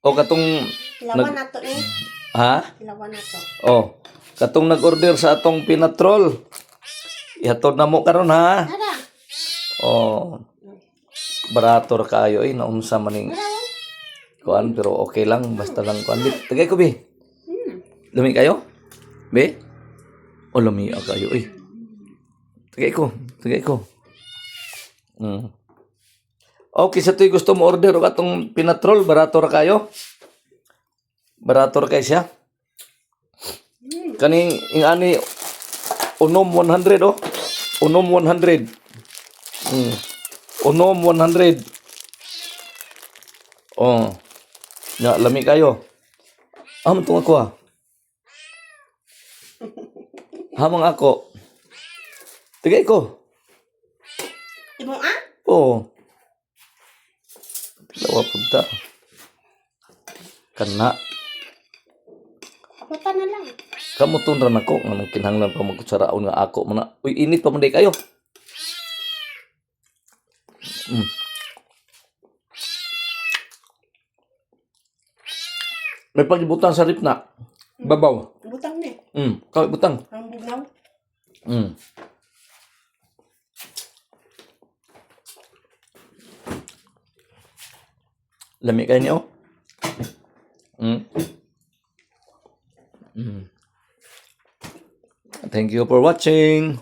O katong Ilawan na to eh. ha? Ilawan na to. Oh, katong nag-order sa atong pinatrol. Ihatod na mo karon ha. Tara. Oh. Barator kayo naunsa maning kuan pero okay lang basta lang kuan. Tagay ko bi. Lumi kayo? Be? O lumi kayo Tagay ko. Okay, sa tuy gusto mo order o katong pinatrol, barator kayo? Barator kay siya? Kaning ingani unom 100 Unom 100. Unom 100. Oh. Ya, lami kayo. Hamon tong ako Hamang ako. Tigay ko. Imo Oo. Lawa punta. Kana. Abutan na lang. Kamu tunran ako nganong kinahanglan pa magkutsaraon nga ako mana. Uy, init pa man day kayo. May pagibutan sa ripna. Babaw. Butang ni. Kawit butang. Ang bugnaw. Lami kayo niyo. Thank you for watching.